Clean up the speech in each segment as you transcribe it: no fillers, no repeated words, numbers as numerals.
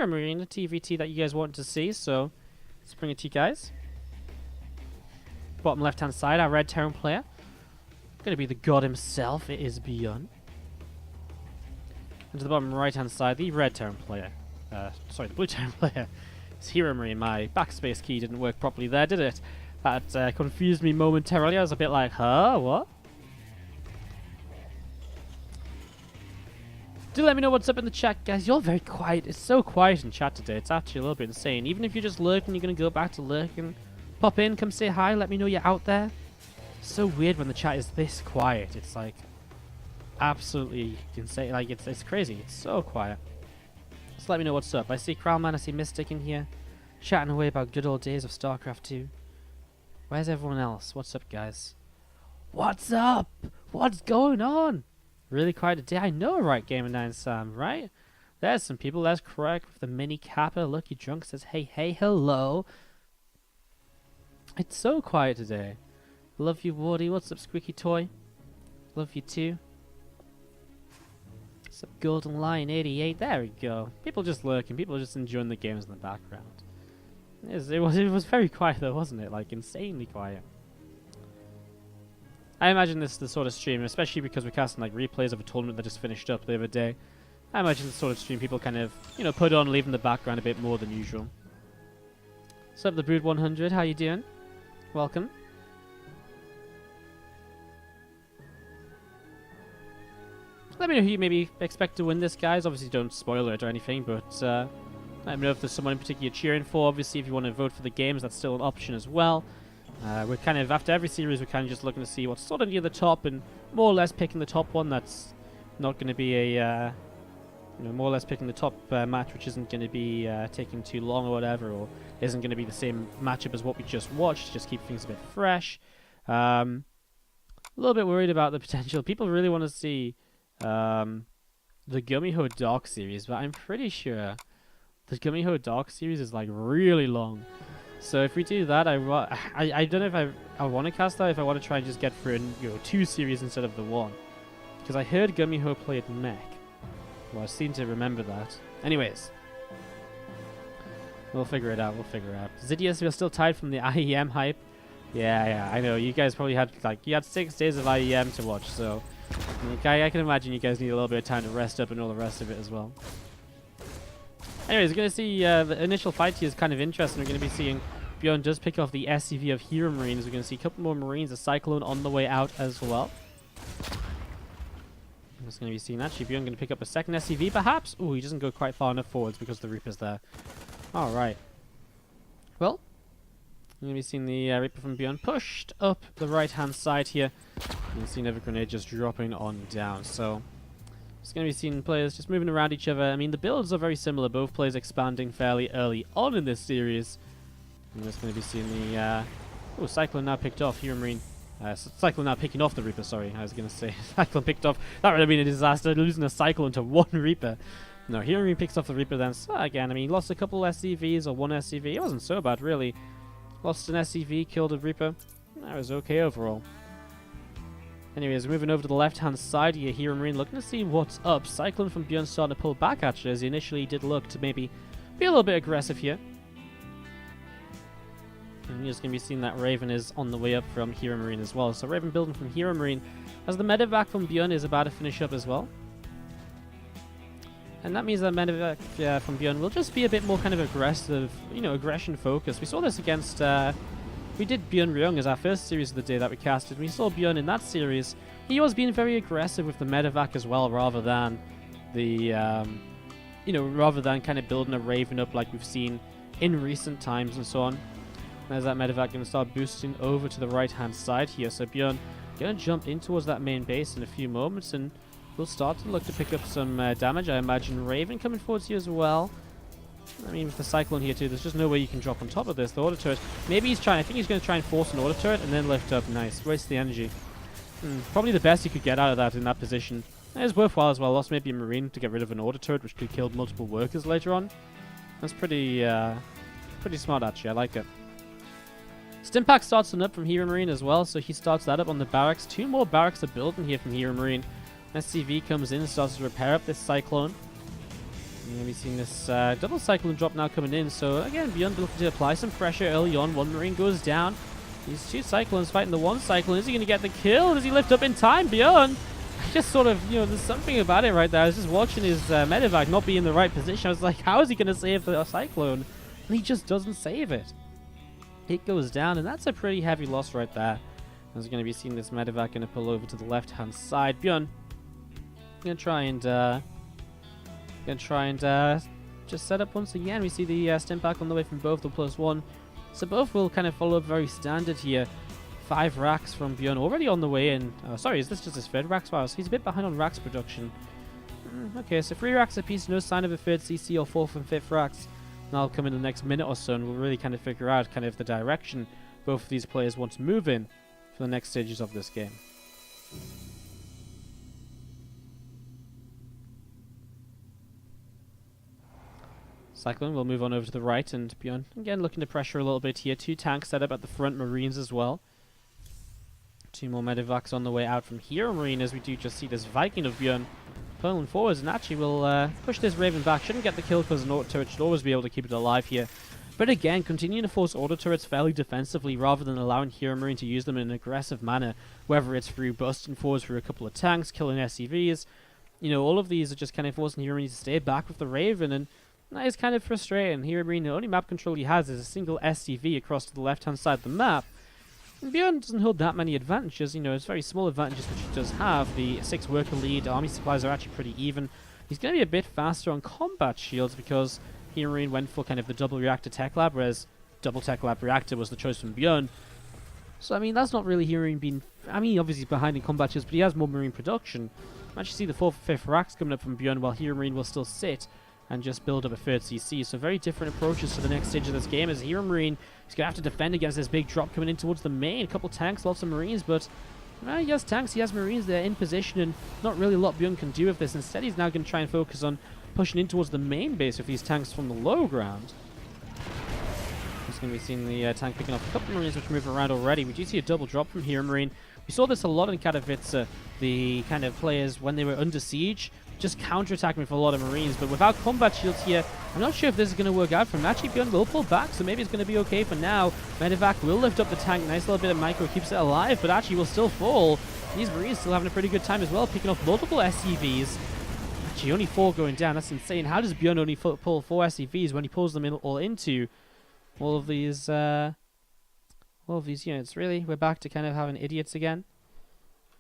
HeroMarine, a TvT that you guys wanted to see, so let's bring it to you guys. Bottom left-hand side, our red Terran player. Gonna be the god himself, it is ByuN. And to the bottom right-hand side, the red Terran player. Sorry, the blue Terran player. It's HeroMarine. My backspace key didn't work properly there, did it? That confused me momentarily. I was a bit like, huh? What? Do let me know what's up in the chat, guys. You're very quiet. It's so quiet in chat today. It's actually a little bit insane. Even if you're just lurking, you're going to go back to lurking. Pop in, come say hi, let me know you're out there. It's so weird when the chat is this quiet. It's like absolutely insane. Like it's crazy. It's so quiet. Just let me know what's up. I see Kralman, I see Mystic in here, chatting away about good old days of StarCraft 2. Where's everyone else? What's up, guys? What's up? What's going on? Really quiet today. I know, right, Gamer 9 Sam, right? There's some people. That's correct. With the mini Kappa, Lucky Drunk says, hey, hey, hello. It's so quiet today. Love you, Wardy. What's up, Squeaky Toy? Love you too. What's up, Golden Lion 88? There we go. People just lurking. People are just enjoying the games in the background. It was very quiet though, wasn't it? Like insanely quiet. I imagine this is the sort of stream, especially because we're casting like replays of a tournament that just finished up the other day. I imagine the sort of stream people kind of, you know, put on, leave in the background a bit more than usual. What's up, the Brood 100? How you doing? Welcome. Let me know who you maybe expect to win this, guys. Obviously, don't spoil it or anything, but let me know if there's someone in particular you're cheering for. Obviously, if you want to vote for the games, that's still an option as well. We're kind of, after every series, we're kind of just looking to see what's sort of near the top and more or less picking the top one that's not going to be a, you know, more or less picking the top match, which isn't going to be taking too long or whatever, or isn't going to be the same matchup as what we just watched, just keep things a bit fresh. A little bit worried about the potential. People really want to see the Gumiho Dark series, but I'm pretty sure the Gumiho Dark series is like really long. So if we do that, I don't know if I want to cast that, if I want to try and just get through, you know, 2 series instead of the 1. Because I heard Gumiho played mech. Well, I seem to remember that. Anyways. We'll figure it out, Zydius, we're still tied from the IEM hype. Yeah, I know. You guys probably had, like, you had 6 days of IEM to watch, so okay, I can imagine you guys need a little bit of time to rest up and all the rest of it as well. Anyways, we're going to see the initial fight here is kind of interesting. We're going to be seeing ByuN does pick off the SCV of HeroMarine. We're going to see a couple more Marines, a Cyclone on the way out as well. I'm just going to be seeing actually ByuN going to pick up a second SCV perhaps. Ooh, he doesn't go quite far enough forwards because the Reaper's there. Alright. Well, we're going to be seeing the Reaper from ByuN pushed up the right-hand side here. You can see another grenade just dropping on down. So it's going to be seeing players just moving around each other. I mean, the builds are very similar. Both players expanding fairly early on in this series. I'm just going to be seeing the... oh, Cyclone now picked off HeroMarine. Cyclone now picking off the Reaper, sorry. I was going to say Cyclone picked off. That would have been a disaster, losing a Cyclone to 1 Reaper. No, HeroMarine picks off the Reaper then. So again, I mean, lost a couple SCVs or 1 SCV. It wasn't so bad, really. Lost an SCV, killed a Reaper. That was okay overall. Anyways, moving over to the left-hand side here, HeroMarine looking to see what's up. Cyclone from ByuN starting to pull back, actually, as he initially did look to maybe be a little bit aggressive here. And you're just going to be seeing that Raven is on the way up from HeroMarine as well. So Raven building from HeroMarine, as the medevac from ByuN is about to finish up as well. And that means that medevac from ByuN will just be a bit more kind of aggressive, you know, aggression focused. We saw this against... we did ByuN Ryung as our first series of the day that we casted. We saw ByuN in that series. He was being very aggressive with the medevac as well, rather than the, you know, rather than kind of building a Raven up like we've seen in recent times and so on. There's that medevac going to start boosting over to the right-hand side here. So ByuN going to jump in towards that main base in a few moments, and we'll start to look to pick up some damage. I imagine Raven coming forwards here as well. I mean, with the Cyclone here too, there's just no way you can drop on top of this. The auto turret, maybe he's trying, I think he's going to try and force an auto turret and then lift up. Nice, waste the energy. Probably the best you could get out of that in that position. It's worthwhile as well. Lost maybe a Marine to get rid of an auto turret, which could kill multiple workers later on. That's pretty smart actually, I like it. Stimpack starts one up from HeroMarine as well, so he starts that up on the barracks. 2 more barracks are building here from HeroMarine. SCV comes in and starts to repair up this Cyclone. Yeah, we've seen this double cyclone drop now coming in. So again, ByuN looking to apply some pressure early on. One Marine goes down. These two cyclones fighting the one cyclone. Is he going to get the kill? Does he lift up in time? ByuN just sort of, there's something about it right there. I was just watching his medevac not be in the right position. I was like, how is he going to save the cyclone? And he just doesn't save it. It goes down, and that's a pretty heavy loss right there. As we're going to be seeing this medevac going to pull over to the left-hand side. ByuN going to try and just set up once again. We see the stim pack on the way from both, the +1. So both will kind of follow up very standard here. 5 racks from ByuN already on the way in. Sorry, is this just his 3rd racks? Wow, so he's a bit behind on racks production. Okay, so 3 racks apiece, no sign of a 3rd CC or 4th and 5th racks. That'll come in the next minute or so, and we'll really kind of figure out kind of the direction both of these players want to move in for the next stages of this game. Cyclone will move on over to the right, and ByuN again looking to pressure a little bit here. 2 tanks set up at the front, Marines as well. 2 more medevacs on the way out from HeroMarine, as we do just see this Viking of ByuN pulling forwards, and actually will push this Raven back. Shouldn't get the kill because an auto turret should always be able to keep it alive here. But again, continuing to force auto turrets fairly defensively rather than allowing HeroMarine to use them in an aggressive manner, whether it's through busting forwards through a couple of tanks, killing SCVs. All of these are just kind of forcing HeroMarine to stay back with the Raven, and that is kind of frustrating. HeroMarine, the only map control he has is a single SCV across to the left-hand side of the map. And ByuN doesn't hold that many advantages. It's very small advantages which he does have. The 6 worker lead, army supplies are actually pretty even. He's going to be a bit faster on combat shields because HeroMarine went for kind of the double reactor tech lab, whereas double tech lab reactor was the choice from ByuN. So, that's not really HeroMarine being... obviously he's behind in combat shields, but he has more Marine production. I actually see the 4th and 5th racks coming up from ByuN, while HeroMarine will still sit and just build up a 3rd CC. So very different approaches to the next stage of this game, as HeroMarine is going to have to defend against this big drop coming in towards the main. A couple tanks, lots of Marines, but he has tanks, he has Marines there in position, and not really a lot ByuN can do with this. Instead, he's now going to try and focus on pushing in towards the main base with these tanks from the low ground. He's going to be seeing the tank picking off a couple of Marines which move around already. We do see a double drop from HeroMarine. We saw this a lot in Katowice, the kind of players when they were under siege, just counterattacking with a lot of Marines, but without combat shields here, I'm not sure if this is going to work out for him. Actually, ByuN will pull back, so maybe it's going to be okay for now. Medevac will lift up the tank, nice little bit of micro, keeps it alive, but actually will still fall. These Marines still having a pretty good time as well, picking off multiple SCVs. Actually, only 4 going down, that's insane. How does ByuN only pull 4 SCVs when he pulls them in all into all of these units? Really? We're back to kind of having idiots again?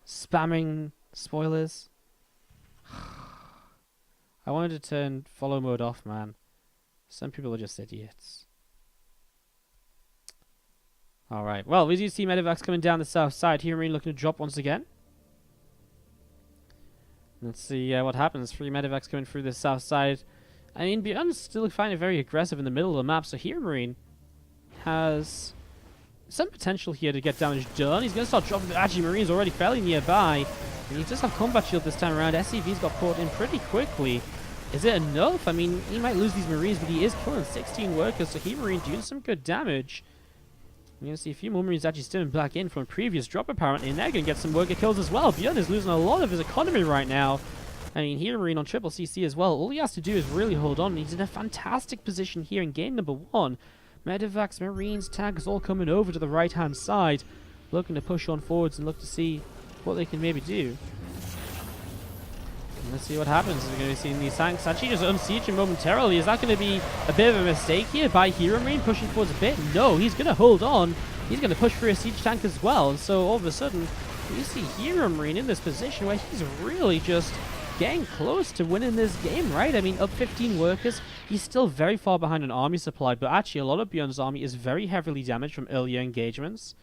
Spamming spoilers? I wanted to turn follow mode off, man. Some people are just idiots. Alright, well, we do see medevacs coming down the south side. HeroMarine looking to drop once again. Let's see what happens. 3 medevacs coming through the south side. ByuN still find it very aggressive in the middle of the map, so HeroMarine has some potential here to get damage done. He's going to start dropping. Actually, Marine's already fairly nearby. And he does have combat shield this time around. SCV's got caught in pretty quickly. Is it enough? He might lose these Marines, but he is killing 16 workers, so HeroMarine doing some good damage. You're going to see a few more Marines actually stepping back in from a previous drop, apparently, and they're going to get some worker kills as well. ByuN is losing a lot of his economy right now. HeroMarine on triple CC as well. All he has to do is really hold on. He's in a fantastic position here in game number 1. Medevacs, Marines, tanks all coming over to the right-hand side, looking to push on forwards and look to see what they can maybe do. And let's see what happens. We're going to be seeing these tanks actually just unsieging momentarily. Is that going to be a bit of a mistake here by HeroMarine pushing forwards a bit? No, he's going to hold on. He's going to push through a siege tank as well. And so all of a sudden, we see HeroMarine in this position where he's really just getting close to winning this game, right? Up 15 workers. He's still very far behind an army supply, but actually a lot of ByuN's army is very heavily damaged from earlier engagements.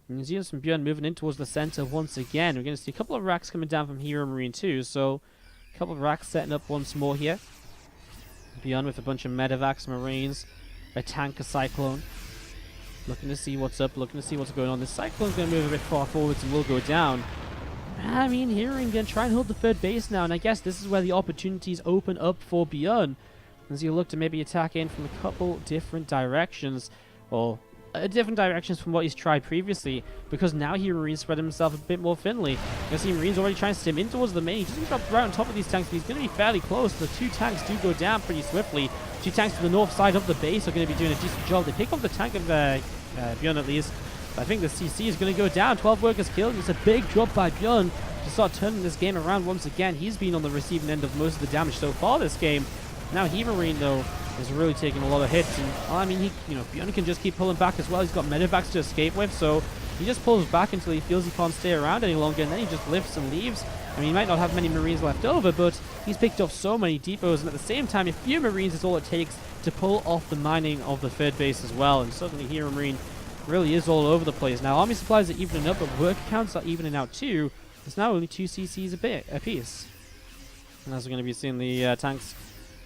And you see some ByuN moving in towards the center once again. We're going to see a couple of racks coming down from HeroMarine too, so a couple of racks setting up once more here. ByuN with a bunch of medevacs, Marines, a tank, a cyclone. Looking to see what's up, looking to see what's going on. This cyclone's going to move a bit far forwards and will go down. HeroMarine going to try and hold the 3rd base now, and I guess this is where the opportunities open up for ByuN, as you look to maybe attack in from a couple different directions. Well, different directions from what he's tried previously, because now HeroMarine spread himself a bit more thinly. You see Marine's already trying to stim in towards the main. He doesn't drop right on top of these tanks, but he's going to be fairly close. The 2 tanks do go down pretty swiftly. 2 tanks to the north side of the base are going to be doing a decent job. They pick off the tank of ByuN at least. But I think the CC is going to go down. 12 workers killed. It's a big drop by ByuN to start turning this game around once again. He's been on the receiving end of most of the damage so far this game. Now HeroMarine, though, is really taking a lot of hits, and I mean, ByuN can just keep pulling back as well. He's got medevacs to escape with, so he just pulls back until he feels he can't stay around any longer, and then he just lifts and leaves. I mean, he might not have many Marines left over, but he's picked off so many depots, and at the same time, a few Marines is all it takes to pull off the mining of the third base as well, and suddenly HeroMarine really is all over the place. Now, army supplies are evening up, but work counts are evening out too. There's now only 2 CCs a piece. And as we're going to be seeing the tanks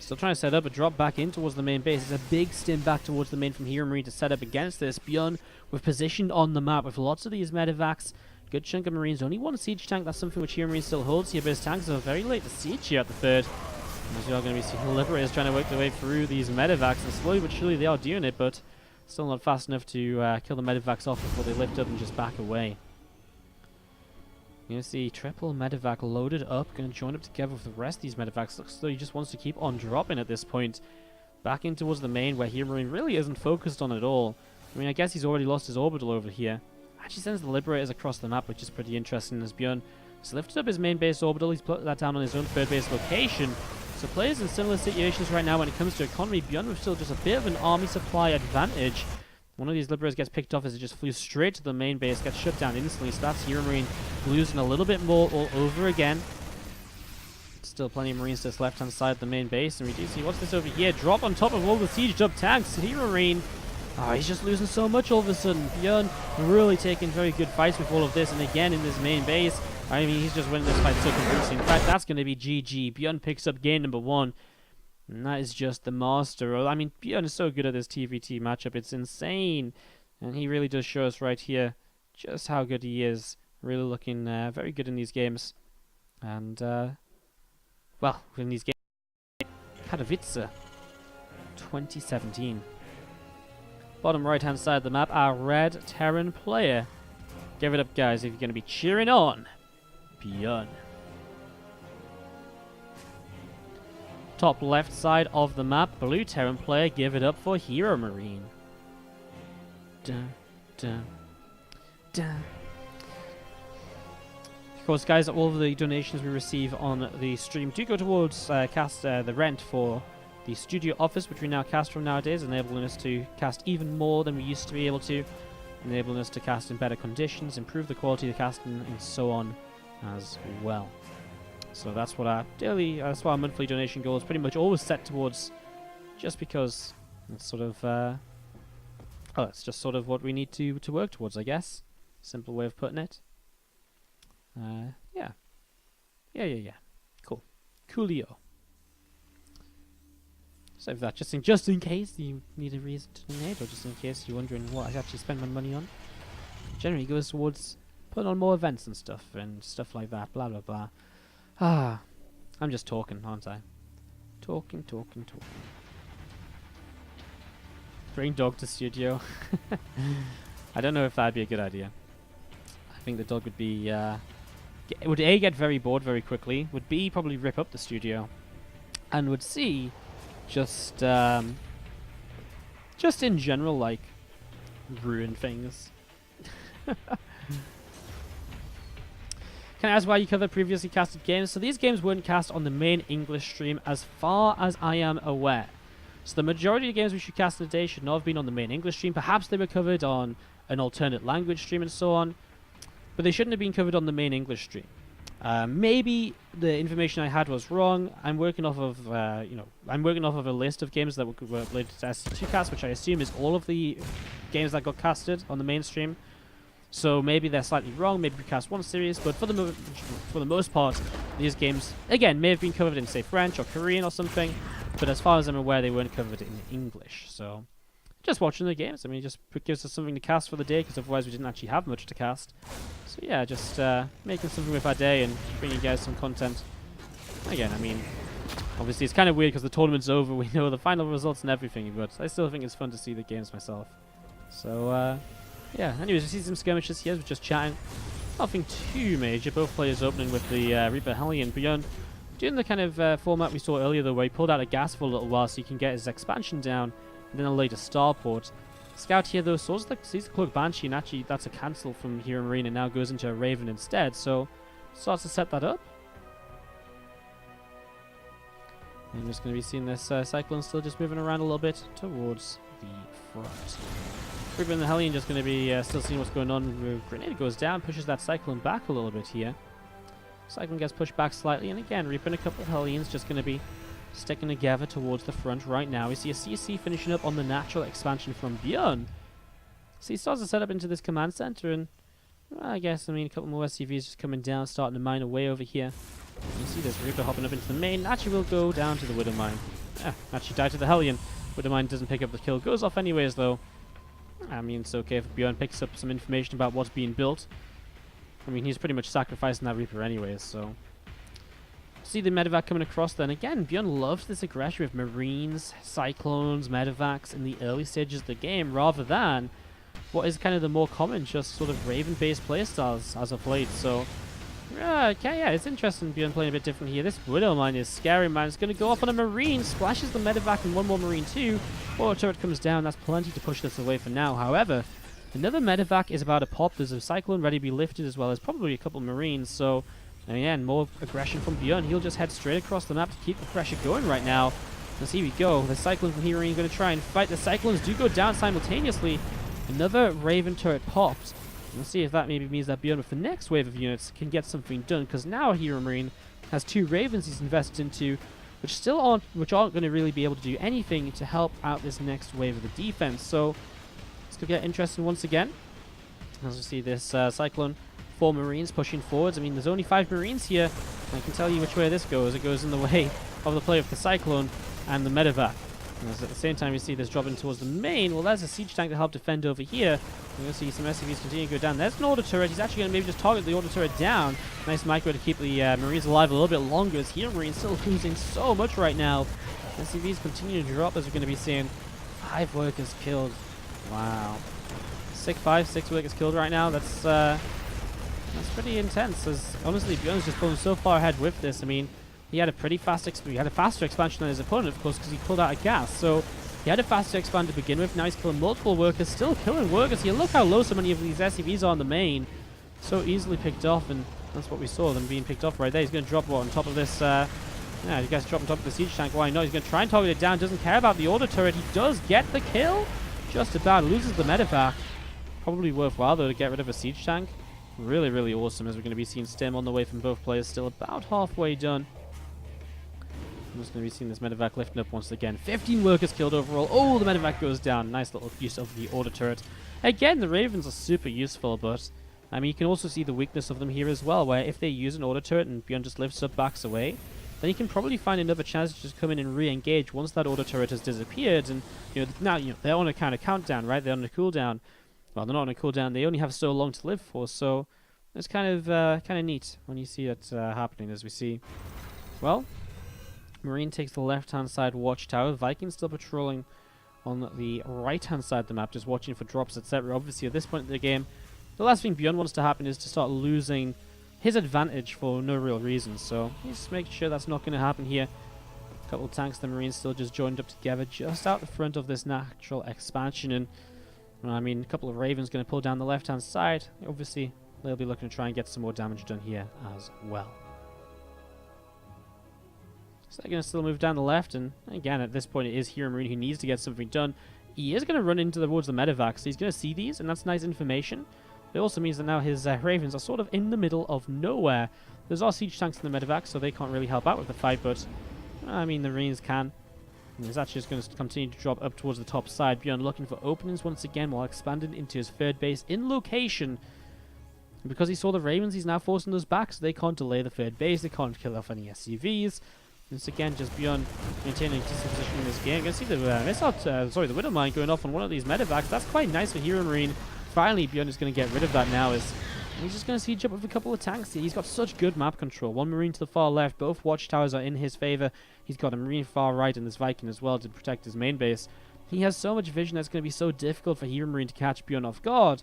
still trying to set up a drop back in towards the main base. It's a big stim back towards the main from HeroMarine to set up against this. ByuN, we're positioned on the map with lots of these medevacs. Good chunk of Marines. Only 1 siege tank. That's something which HeroMarine still holds here, but his tanks are very late to siege here at the third. As we are going to be seeing the Liberators trying to work their way through these medevacs, and slowly but surely they are doing it, but still not fast enough to kill the medevacs off before they lift up and just back away. You see triple medevac loaded up, going to join up together with the rest of these medevacs. Looks as though he just wants to keep on dropping at this point. Back in towards the main, where HeroMarine really isn't focused on at all. I mean, I guess he's already lost his orbital over here. Actually sends the Liberators across the map, which is pretty interesting, as ByuN has lifted up his main base orbital. He's put that down on his own third base location. So players in similar situations right now when it comes to economy. ByuN with still just a bit of an army supply advantage. One of these Liberators gets picked off as it just flew straight to the main base, gets shut down instantly, so that's HeroMarine losing a little bit more all over again. Still plenty of Marines just left-hand side of the main base, and we do see, what's this over here? Drop on top of all the sieged up tanks. HeroMarine, he's just losing so much all of a sudden. ByuN really taking very good fights with all of this, and again in this main base, I mean, he's just winning this fight so convincing. In fact, that's going to be GG. ByuN picks up game number 1. And that is just the master. I mean, ByuN is so good at this TvT matchup. It's insane. And he really does show us right here just how good he is. Really looking very good in these games. And, well, in these games. Katowice 2017. Bottom right-hand side of the map, our red Terran player. Give it up, guys, if you're going to be cheering on ByuN. Top left side of the map, blue Terran player, give it up for HeroMarine. Dun, dun, dun. Of course, guys, all of the donations we receive on the stream do go towards the rent for the studio office, which we now cast from nowadays, enabling us to cast even more than we used to be able to, enabling us to cast in better conditions, improve the quality of the casting, and so on as well. So that's what our that's what our monthly donation goal is pretty much always set towards, just because it's sort of, it's just sort of what we need to work towards, I guess. Simple way of putting it. Yeah. Coolio. Save that just in case you need a reason to donate, or just in case you're wondering what I actually spend my money on. Generally goes towards putting on more events and stuff like that. Blah blah blah. I'm just talking, aren't I? Talking. Bring dog to studio. I don't know if that'd be a good idea. I think the dog would be, would A, get very bored very quickly, would B, probably rip up the studio, and would C, just in general, like, ruin things. Can I ask why you covered previously casted games? So these games weren't cast on the main English stream as far as I am aware. So the majority of the games we should cast today should not have been on the main English stream. Perhaps they were covered on an alternate language stream and so on, but they shouldn't have been covered on the main English stream. Maybe the information I had was wrong. I'm working off of, I'm working off of a list of games that were related to SC2 cast, which I assume is all of the games that got casted on the mainstream. So maybe they're slightly wrong, maybe we cast one series, but for the most part, these games, again, may have been covered in, say, French or Korean or something, but as far as I'm aware, they weren't covered in English. So just watching the games, I mean, it just gives us something to cast for the day, because otherwise we didn't actually have much to cast. So yeah, just making something with our day and bringing you guys some content. Again, I mean, obviously it's kind of weird because the tournament's over, we know the final results and everything, but I still think it's fun to see the games myself. So, yeah. Anyways, we see some skirmishes here. We're just chatting. Nothing too major. Both players opening with the Reaper Hellion. ByuN doing the kind of format we saw earlier, though, where he pulled out a gas for a little while so he can get his expansion down, and then a later starport. Scout here, though, sees the Cloak Banshee, and actually that's a cancel from HeroMarine and now goes into a Raven instead, so starts to set that up. I'm just going to be seeing this Cyclone still just moving around a little bit towards the front. Reaper and the Hellion just going to be still seeing what's going on. Grenade goes down, pushes that Cyclone back a little bit here. Cyclone gets pushed back slightly, and again, Reaper and a couple of Hellions just going to be sticking together towards the front right now. We see a CC finishing up on the natural expansion from ByuN. So he starts to set up into this command center, and I guess, a couple more SCVs just coming down, starting to mine away over here. You see this Reaper hopping up into the main. Actually will go down to the Widow Mine. Actually died to the Hellion. Widow Mine doesn't pick up the kill. Goes off anyways, though. It's okay if ByuN picks up some information about what's being built. He's pretty much sacrificing that Reaper anyways, so... See the medevac coming across then. Again, ByuN loves this aggression with Marines, Cyclones, medevacs in the early stages of the game, rather than what is kind of the more common, just sort of Raven-based playstyles as of late, so... okay, yeah, it's interesting ByuN playing a bit different here. This Widow Mine is scary, man. It's going to go off on a Marine, splashes the medevac and one more Marine too. Auto turret comes down. That's plenty to push this away for now. However, another medevac is about to pop. There's a Cyclone ready to be lifted as well as probably a couple Marines, so... And again, more aggression from ByuN. He'll just head straight across the map to keep the pressure going right now. As here we go. The Cyclone from HeroMarine going to try and fight. The Cyclones do go down simultaneously. Another Raven turret pops. Let's see if that maybe means that ByuN with the next wave of units can get something done. Because now HeroMarine has 2 Ravens he's invested into, which aren't going to really be able to do anything to help out this next wave of the defense. So it's going to get interesting once again. As we see this Cyclone. 4 Marines pushing forwards. There's only 5 Marines here. I can tell you which way this goes. It goes in the way of the play of the Cyclone and the medevac. And at the same time, you see this dropping towards the main. Well, there's a siege tank to help defend over here. We're going to see some SCVs continue to go down. There's an auto turret. He's actually going to maybe just target the auto turret down. Nice micro to keep the Marines alive a little bit longer, as HeroMarine still losing so much right now. SCVs continue to drop, as we're going to be seeing 5 workers killed. Wow. 6 workers killed right now. That's pretty intense, as honestly ByuN's just pulling so far ahead with this. He had a pretty fast he had a faster expansion than his opponent, of course, because he pulled out a gas. So he had a faster expand to begin with. Now he's killing multiple workers, still killing workers here. Look how low so many of these SCVs are on the main. So easily picked off, and that's what we saw, them being picked off right there. He's going to drop on top of this, you guys drop on top of the siege tank. Why not? He's going to try and target it down. Doesn't care about the auto turret. He does get the kill. Just about loses the medevac. Probably worthwhile, though, to get rid of a siege tank. Really, really awesome, as we're going to be seeing stem on the way from both players. Still about halfway done. I'm just going to be seeing this medevac lifting up once again. 15 workers killed overall. Oh, the medevac goes down. Nice little use of the auto turret. Again, the Ravens are super useful, but you can also see the weakness of them here as well, where if they use an auto turret and ByuN just lifts up, backs away, then you can probably find another chance to just come in and re-engage once that auto turret has disappeared. And now they're on a kind of countdown, right? They're on a cooldown. Well, they're not on a cooldown. They only have so long to live for, so it's kind of neat when you see it happening. As we see, well, Marine takes the left-hand side watchtower. Vikings still patrolling on the right-hand side of the map, just watching for drops, etc. Obviously, at this point in the game, the last thing ByuN wants to happen is to start losing his advantage for no real reason. So he's making sure that's not going to happen here. A couple of tanks, the Marines still just joined up together, just out the front of this natural expansion, and a couple of Ravens going to pull down the left-hand side. Obviously, they'll be looking to try and get some more damage done here as well. So they're going to still move down the left, and again, at this point, it is HeroMarine who needs to get something done. He is going to run into towards the medevac, so he's going to see these, and that's nice information. It also means that now his Ravens are sort of in the middle of nowhere. There's our siege tanks in the medevac, so they can't really help out with the fight, but the Marines can. And he's actually just going to continue to drop up towards the top side. ByuN looking for openings once again while expanding into his third base in location. And because he saw the Ravens, he's now forcing those back, so they can't delay the third base. They can't kill off any SCVs. Once again, just ByuN maintaining a decent position in this game. You can see the Widow Mine going off on one of these medevacs. That's quite nice for HeroMarine. Finally, ByuN is going to get rid of that now. He's just going to siege up with a couple of tanks here. He's got such good map control. One Marine to the far left. Both watchtowers are in his favor. He's got a Marine far right and this Viking as well to protect his main base. he has so much vision that's going to be so difficult for HeroMarine to catch ByuN off guard.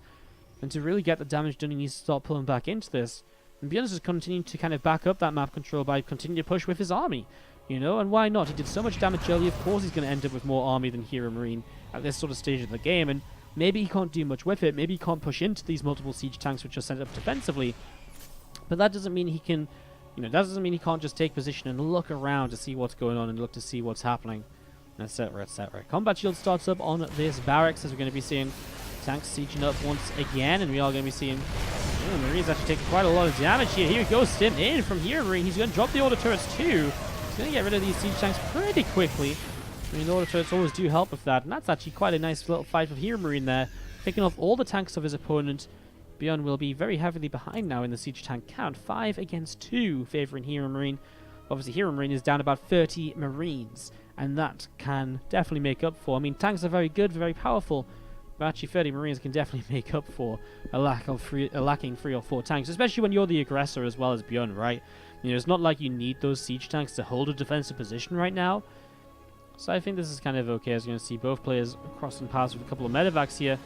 And to really get the damage done, he needs to start pulling back into this. And ByuN is just continuing to kind of back up that map control by continuing to push with his army. You know, and why not? He did so much damage early, of course he's going to end up with more army than HeroMarine at this sort of stage of the game. And maybe he can't do much with it. Maybe he can't push into these multiple siege tanks which are set up defensively. But that doesn't mean he can, you know, that doesn't mean he can't just take position and look around to see what's going on and look to see what's happening, etc., etc. Combat shield starts up on this barracks as we're going to be seeing tanks sieging up once again, and we are going to be seeing Marine's actually taking quite a lot of damage here. Here we go, Stim in from HeroMarine. He's going to drop the auto turrets too. He's going to get rid of these siege tanks pretty quickly. I mean, the auto turrets always do help with that, and that's actually quite a nice little fight for HeroMarine there, picking off all the tanks of his opponent. ByuN will be very heavily behind now in the siege tank count, 5 against 2 favoring HeroMarine. Obviously, HeroMarine is down about 30 Marines, and that can definitely make up for. I mean, tanks are very good, very powerful, but actually 30 Marines can definitely make up for a lacking 3 or 4 tanks, especially when you're the aggressor as well as ByuN, right? You know, it's not like you need those siege tanks to hold a defensive position right now. So I think this is kind of okay, as you're going to see both players crossing paths with a couple of medevacs here.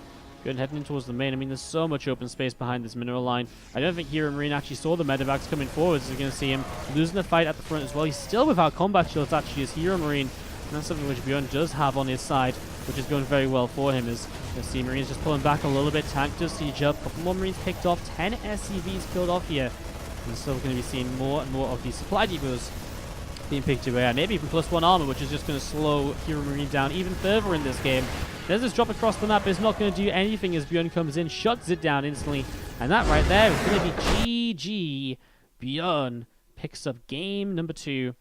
ByuN heading in towards the main. I mean, there's so much open space behind this mineral line. I don't think HeroMarine actually saw the medevacs coming forward, so you're going to see him losing the fight at the front as well. He's still without combat shields, actually, as HeroMarine. And that's something which ByuN does have on his side, which is going very well for him. As you see, Marines just pulling back a little bit. Tank does siege up. A couple more Marines picked off. 10 SCVs killed off here. And still going to be seeing more and more of these supply depots being picked away. Maybe even +1 armor, which is just going to slow HeroMarine down even further in this game. There's this drop across the map, but it's not going to do anything as ByuN comes in, shuts it down instantly. And that right there is going to be GG. ByuN picks up game number 2